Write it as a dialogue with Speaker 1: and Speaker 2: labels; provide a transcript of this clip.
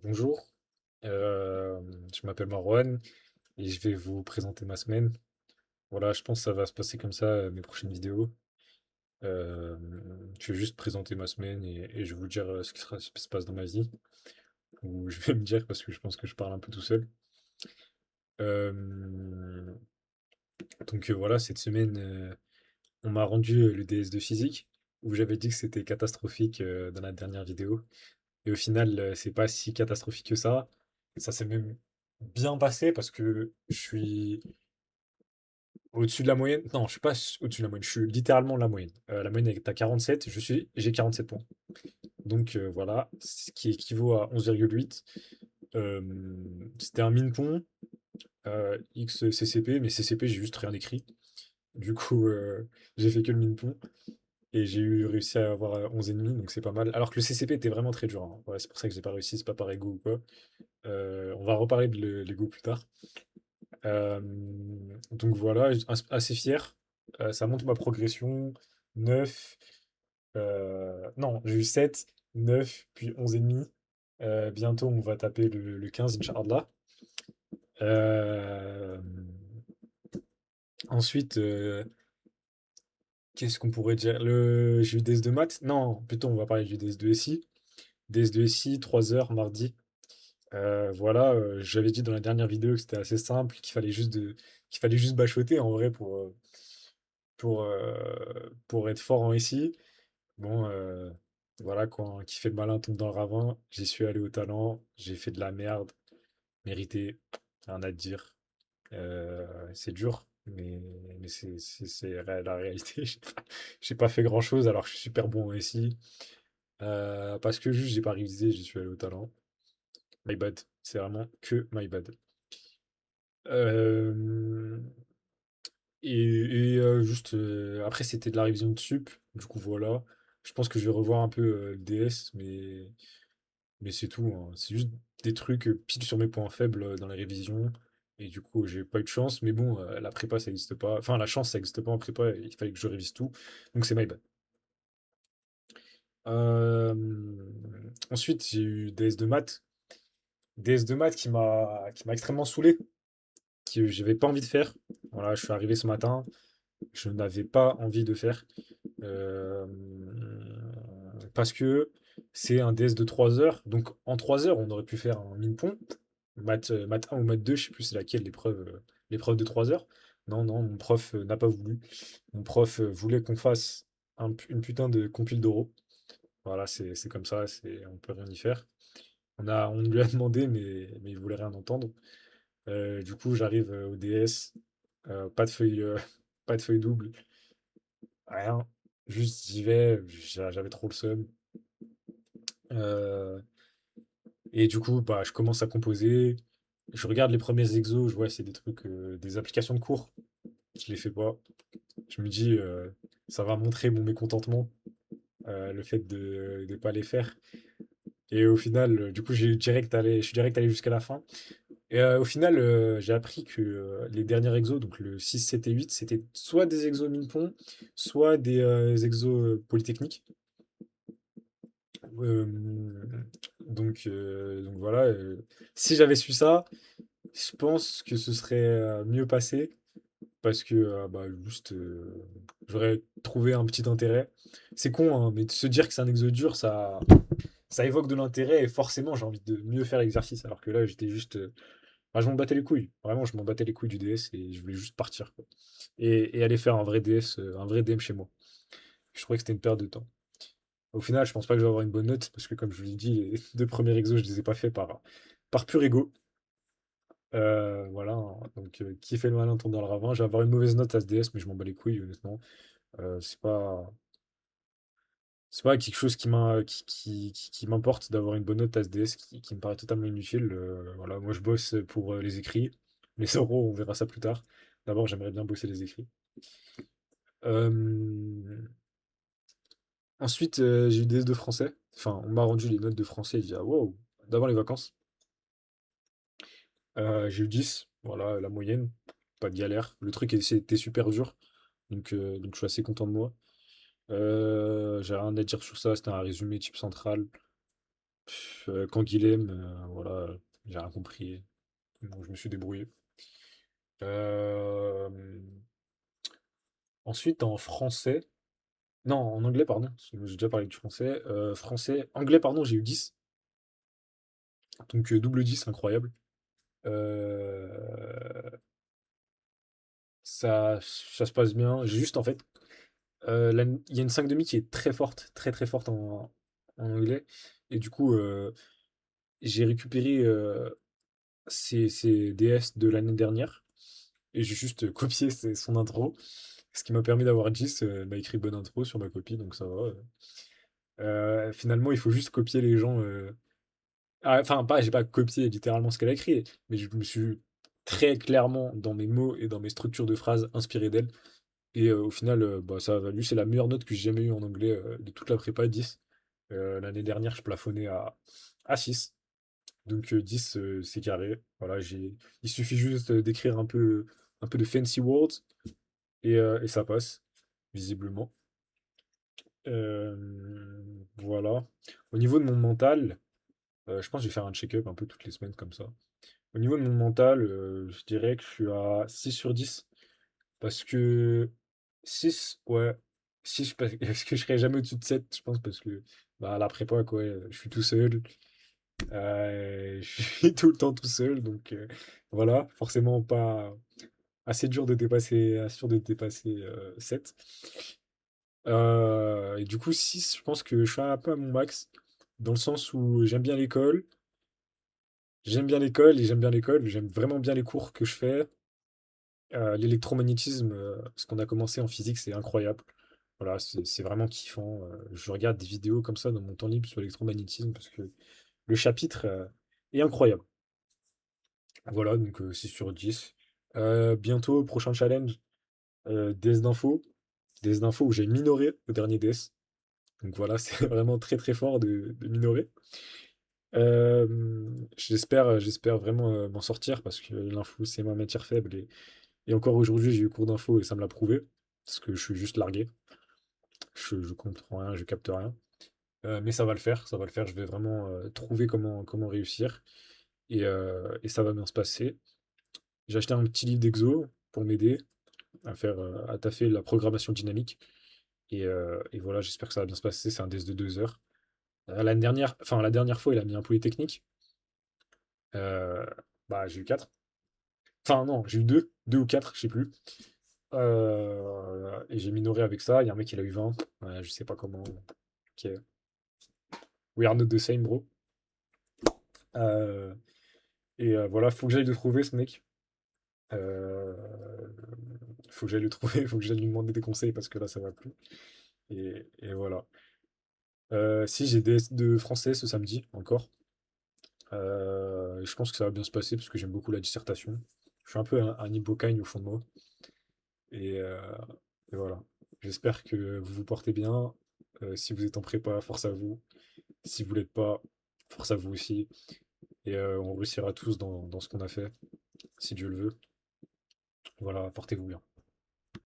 Speaker 1: Bonjour, euh, je m'appelle Marwan et je vais vous présenter ma semaine. Voilà, je pense que ça va se passer comme ça mes prochaines vidéos. Euh, je vais juste présenter ma semaine et je vais vous dire ce qui se passe dans ma vie. Ou je vais me dire parce que je pense que je parle un peu tout seul. Euh, voilà, cette semaine, on m'a rendu le DS de physique où j'avais dit que c'était catastrophique dans la dernière vidéo. Et au final, c'est pas si catastrophique que ça. Ça s'est même bien passé parce que je suis au-dessus de la moyenne. Non, je suis pas au-dessus de la moyenne. Je suis littéralement la moyenne. La moyenne est à 47. J'ai 47 points. Donc voilà, ce qui équivaut à 11,8. Euh, C'était un min-pon X CCP, mais CCP, j'ai juste rien écrit. Du coup, j'ai fait que le min-pon. Et réussi à avoir 11,5, donc c'est pas mal. Alors que le CCP était vraiment très dur, hein. Ouais, c'est pour ça que j'ai pas réussi, c'est pas par ego ou quoi. On va reparler de l'ego plus tard. Euh, donc voilà, assez fier. Ça montre ma progression. 9, non, j'ai eu 7, 9, puis 11 et demi. Bientôt, on va taper le 15, Inch'Allah. Euh, Ensuite, qu'est-ce qu'on pourrait dire? J'ai eu des S de maths? Non, plutôt, on va parler du DS de SI. DS de SI, 3 heures, mardi. Voilà, j'avais dit dans la dernière vidéo que c'était assez simple, qu'il fallait juste bachoter en vrai pour être fort en SI. Bon, voilà, quand qui fait le malin tombe dans le ravin, j'y suis allé au talent, j'ai fait de la merde, mérité, rien à dire. C'est dur, mais c'est la réalité. J'ai pas fait grand-chose alors que je suis super bon en SI. Parce que juste j'ai pas révisé, j'y suis allé au talent. My bad, c'est vraiment que my bad. Euh, juste après c'était de la révision de sup, du coup voilà. Je pense que je vais revoir un peu le DS, mais c'est tout, hein. C'est juste des trucs pile sur mes points faibles dans les révisions. Et du coup j'ai pas eu de chance, mais bon, la prépa ça existe pas. Enfin la chance ça existe pas en prépa, il fallait que je révise tout. Donc c'est my bad. Euh, Ensuite j'ai eu DS de maths. DS de maths qui m'a extrêmement saoulé, que j'avais pas envie de faire. Voilà, je suis arrivé ce matin, je n'avais pas envie de faire. Euh, Parce que c'est un DS de 3 heures. Donc en 3 heures, on aurait pu faire un min-pon. Maths 1 ou maths 2, je sais plus c'est laquelle l'épreuve de 3 heures. Non, non, mon prof n'a pas voulu. Mon prof voulait qu'on fasse une putain de compile d'oraux. Voilà, c'est comme ça, on peut rien y faire. On lui a demandé, mais il voulait rien entendre. Du coup, j'arrive au DS, pas de feuille, pas de feuille double, rien. Juste j'y vais, j'avais trop le seum. Euh, et du coup, bah, je commence à composer. Je regarde les premiers exos, je vois c'est des trucs, des applications de cours. Je les fais pas. Je me dis, ça va montrer mon mécontentement, le fait de ne pas les faire. Et au final, du coup, je suis direct allé jusqu'à la fin. Et au final, j'ai appris que les derniers exos, donc le 6, 7 et 8, c'était soit des exos Minpon, soit des exos Polytechnique. Euh, donc voilà, si j'avais su ça, je pense que ce serait mieux passé parce que bah, juste j'aurais trouvé un petit intérêt. C'est con, hein, mais de se dire que c'est un exo dur, ça évoque de l'intérêt et forcément j'ai envie de mieux faire l'exercice alors que là j'étais juste. Bah, je m'en battais les couilles. Vraiment, je m'en battais les couilles du DS et je voulais juste partir, quoi. Et aller faire un vrai DS, un vrai DM chez moi. Je trouvais que c'était une perte de temps. Au final, je pense pas que je vais avoir une bonne note parce que, comme je vous l'ai dit, les deux premiers exos, je les ai pas fait par pur ego. Voilà, hein. Donc, qui fait le malin tombe dans le ravin. Je vais avoir une mauvaise note à ce DS, mais je m'en bats les couilles, honnêtement. C'est pas quelque chose qui m'importe d'avoir une bonne note à ce DS qui me paraît totalement inutile. Voilà, moi, je bosse pour les écrits. Les oraux, on verra ça plus tard. D'abord, j'aimerais bien bosser les écrits. Euh, Ensuite, j'ai eu des S de français. Enfin, on m'a rendu les notes de français. J'ai dit, ah wow, d'avant les vacances. J'ai eu 10, voilà, la moyenne. Pas de galère. Le truc était super dur. Donc je suis assez content de moi. J'ai rien à dire sur ça. C'était un résumé type central. Canguilhem, voilà, j'ai rien compris. Donc je me suis débrouillé. Euh, Ensuite, en français, non, en anglais, pardon, parce que j'ai déjà parlé du français. Anglais, pardon, j'ai eu 10. Donc double 10, incroyable. Euh, ça se passe bien. J'ai juste, en fait, il y a une 5 demi qui est très forte, très très forte en anglais. Et du coup, j'ai récupéré ces DS de l'année dernière. Et j'ai juste copié son intro. Ce qui m'a permis d'avoir 10, m'a écrit bonne intro sur ma copie, donc ça va. Finalement, il faut juste copier les gens. Enfin, pas, j'ai pas copié littéralement ce qu'elle a écrit, mais je me suis très clairement, dans mes mots et dans mes structures de phrases, inspiré d'elle. Et au final, bah, ça a valu. C'est la meilleure note que j'ai jamais eue en anglais de toute la prépa, 10. L'année dernière, je plafonnais à 6. Donc 10, c'est carré. Voilà, il suffit juste d'écrire un peu de fancy words et ça passe, visiblement. Voilà. Au niveau de mon mental, je pense que je vais faire un check-up un peu toutes les semaines comme ça. Au niveau de mon mental, je dirais que je suis à 6 sur 10. Parce que 6, ouais. 6 parce que je serai jamais au-dessus de 7, je pense, parce que bah, à la prépa, quoi, je suis tout seul. Je suis tout le temps tout seul, donc voilà, forcément pas assez dur de dépasser 7. Et du coup, 6, je pense que je suis un peu à mon max, dans le sens où j'aime bien l'école, j'aime vraiment bien les cours que je fais. L'électromagnétisme, ce qu'on a commencé en physique, c'est incroyable. Voilà, c'est vraiment kiffant. Je regarde des vidéos comme ça dans mon temps libre sur l'électromagnétisme parce que le chapitre est incroyable. Voilà, donc 6 sur 10. Bientôt, prochain challenge, DS d'info. DS d'info où j'ai minoré au dernier DS. Donc voilà, c'est vraiment très très fort de minorer. J'espère vraiment m'en sortir parce que l'info, c'est ma matière faible. Et encore aujourd'hui, j'ai eu cours d'info et ça me l'a prouvé. Parce que je suis juste largué. Je comprends rien, je capte rien. Mais ça va le faire, ça va le faire. Je vais vraiment trouver comment réussir. Et ça va bien se passer. J'ai acheté un petit livre d'exo pour m'aider à taffer la programmation dynamique. Et voilà, j'espère que ça va bien se passer. C'est un DS de 2 heures. La dernière fois, il a mis un polytechnique. Euh, Bah, j'ai eu 4. Enfin, non, j'ai eu 2 ou 4, je sais plus. Et j'ai minoré avec ça. Il y a un mec qui a eu 20. Ouais, je sais pas comment. Ok. We are not the same, bro. Euh, voilà, faut que j'aille le trouver, ce mec. Euh, Faut que j'aille le trouver, faut que j'aille lui demander des conseils parce que là, ça va plus. Et voilà. Si j'ai des de français ce samedi encore. Je pense que ça va bien se passer parce que j'aime beaucoup la dissertation. Je suis un peu un Ibokaï au fond de moi. Et, euh, et voilà. J'espère que vous vous portez bien. Si vous êtes en prépa, force à vous. Si vous l'êtes pas, force à vous aussi. Et on réussira tous dans ce qu'on a fait, si Dieu le veut. Voilà, portez-vous bien.